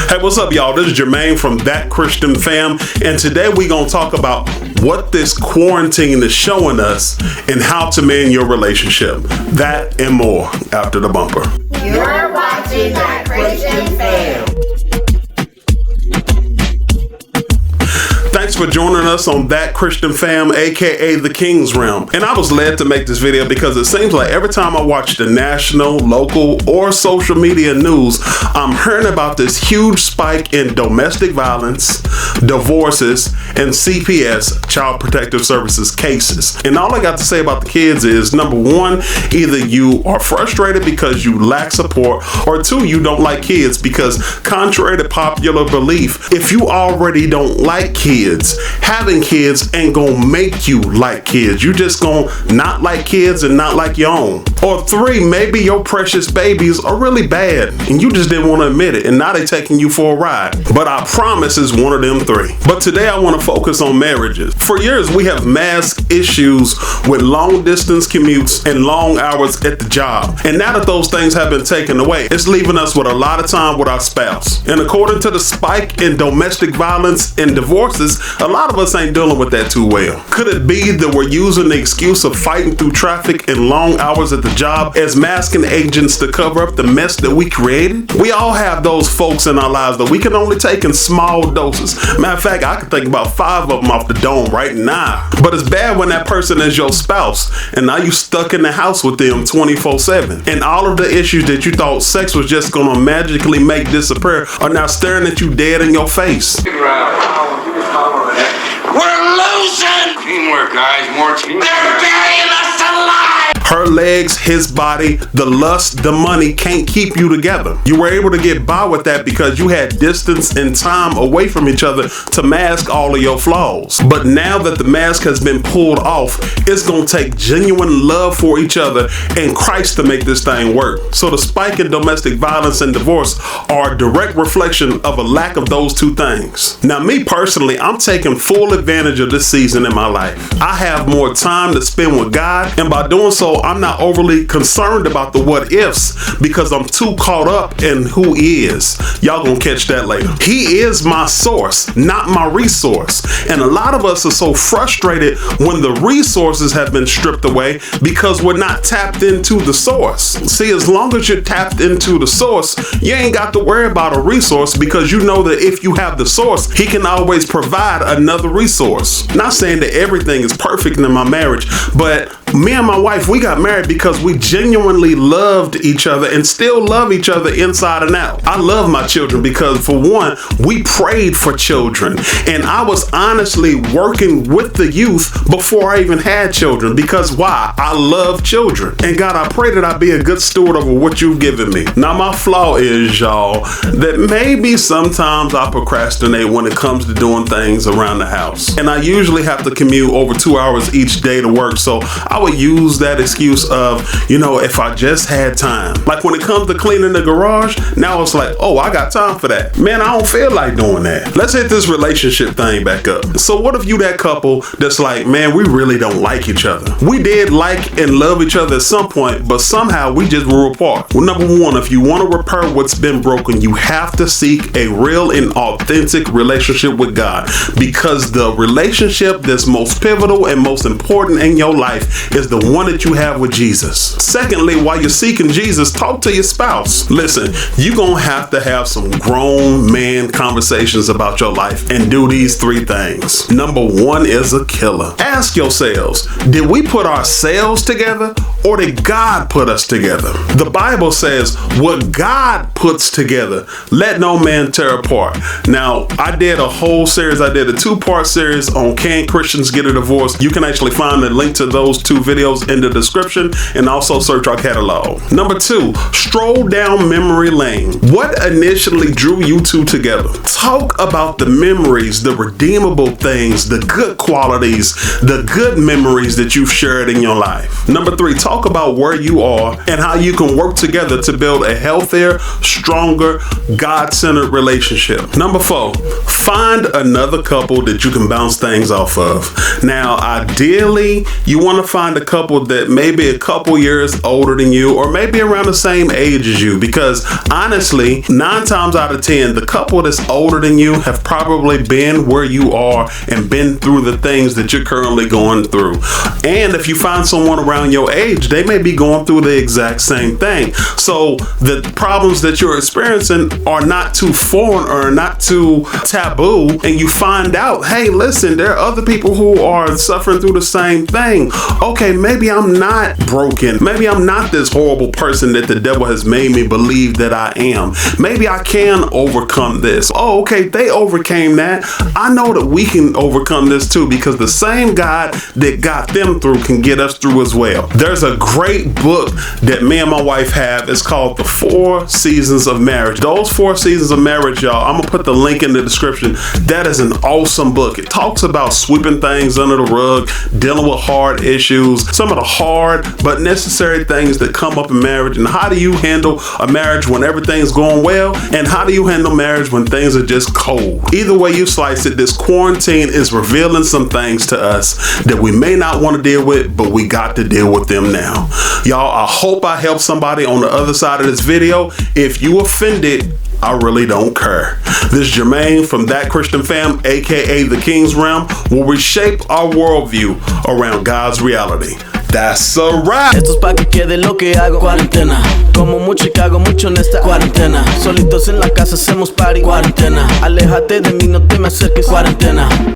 Hey, what's up, y'all? This is Jermaine from That Christian Fam, and today we're going to talk about what this quarantine is showing us and how to mend your relationship. That and more after the bumper. You're watching That Christian Fam. Thanks for joining us on That Christian Fam, aka The King's Realm. And I was led to make this video because it seems like every time I watch the national, local, or social media news, I'm hearing about this huge spike in domestic violence, divorces, and CPS, Child Protective Services cases. And all I got to say about the kids is, number one, either you are frustrated because you lack support, or two, you don't like kids because, contrary to popular belief, if you already don't like kids, having kids ain't gonna make you like kids. You just gonna not like kids and not like your own. Or three, maybe your precious babies are really bad and you just didn't want to admit it, and now they're taking you for a ride. But I promise it's one of them three. But today I want to focus on marriages. For years we have masked issues with long distance commutes and long hours at the job. And now that those things have been taken away, it's leaving us with a lot of time with our spouse. And according to the spike in domestic violence and divorces, a lot of us ain't dealing with that too well. Could it be that we're using the excuse of fighting through traffic and long hours at the job as masking agents to cover up the mess that we created? We all have those folks in our lives that we can only take in small doses. Matter of fact, I can think about 5 of them off the dome right now. But it's bad when that person is your spouse and now you stuck in the house with them 24/7. And all of the issues that you thought sex was just gonna magically make disappear are now staring at you dead in your face. We're losing! Teamwork, guys, more teamwork. They're burying us alive! Her legs, his body, the lust, the money can't keep you together. You were able to get by with that because you had distance and time away from each other to mask all of your flaws. But now that the mask has been pulled off, it's gonna take genuine love for each other and Christ to make this thing work. So the spike in domestic violence and divorce are a direct reflection of a lack of those two things. Now, me personally, I'm taking full advantage of this season in my life. I have more time to spend with God, and by doing so, I'm not overly concerned about the what ifs because I'm too caught up in who He is. Y'all gonna catch that later. He is my source, not my resource. And a lot of us are so frustrated when the resources have been stripped away because we're not tapped into the source. See, as long as you're tapped into the source, you ain't got to worry about a resource because you know that if you have the source, He can always provide another resource. Not saying that everything is perfect in my marriage, but me and my wife, we got married because we genuinely loved each other and still love each other inside and out. I love my children because, for one, we prayed for children. And I was honestly working with the youth before I even had children because why? I love children. And God, I pray that I be a good steward over what you've given me. Now, my flaw is, y'all, that maybe sometimes I procrastinate when it comes to doing things around the house. And I usually have to commute over 2 hours each day to work. So I would use that excuse of, if I just had time. Like when it comes to cleaning the garage, now it's like, oh, I got time for that. Man, I don't feel like doing that. Let's hit this relationship thing back up. So what if you that couple that's like, man, we really don't like each other. We did like and love each other at some point, but somehow we just grew apart. Well, number one, if you want to repair what's been broken, you have to seek a real and authentic relationship with God, because the relationship that's most pivotal and most important in your life is the one that you have with Jesus. Secondly, while you're seeking Jesus, talk to your spouse. Listen, you're gonna have to have some grown man conversations about your life and do these 3 things. Number 1 is a killer. Ask yourselves, did we put ourselves together or did God put us together? The Bible says, what God puts together, let no man tear apart. Now, I did a whole series. I did a 2-part series on Can Christians Get a Divorce? You can actually find the link to those 2 videos in the description, and also search our catalog. Number 2, stroll down memory lane. What initially drew you two together? Talk about the memories, the redeemable things, the good qualities, the good memories that you've shared in your life. Number 3, talk about where you are and how you can work together to build a healthier, stronger, God-centered relationship. Number 4, find another couple that you can bounce things off of. Now, ideally, you want to find find a couple that maybe a couple years older than you, or maybe around the same age as you, because honestly, 9 times out of 10, the couple that's older than you have probably been where you are and been through the things that you're currently going through. And if you find someone around your age, they may be going through the exact same thing. So the problems that you're experiencing are not too foreign or not too taboo, and you find out, hey, listen, there are other people who are suffering through the same thing. Okay, maybe I'm not broken. Maybe I'm not this horrible person that the devil has made me believe that I am. Maybe I can overcome this. Oh, okay, they overcame that. I know that we can overcome this too, because the same God that got them through can get us through as well. There's a great book that me and my wife have. It's called The 4 Seasons of Marriage. Those 4 seasons of marriage, y'all, I'm gonna put the link in the description. That is an awesome book. It talks about sweeping things under the rug, dealing with hard issues, some of the hard but necessary things that come up in marriage, and how do you handle a marriage when everything's going well, and how do you handle marriage when things are just cold. Either way you slice it, this quarantine is revealing some things to us that we may not want to deal with, but we got to deal with them now. Y'all, I hope I helped somebody on the other side of this video. If you offended, I really don't care. This is Jermaine from That Christian Fam, aka The King's Realm, where we shape our worldview around God's reality. That's a wrap. Esto es pa' que quede lo que hago. Cuarentena. Como mucho y cago mucho en esta cuarentena. Solitos en la casa hacemos party. Cuarentena. Aléjate de mí, no te me acerques. Cuarentena.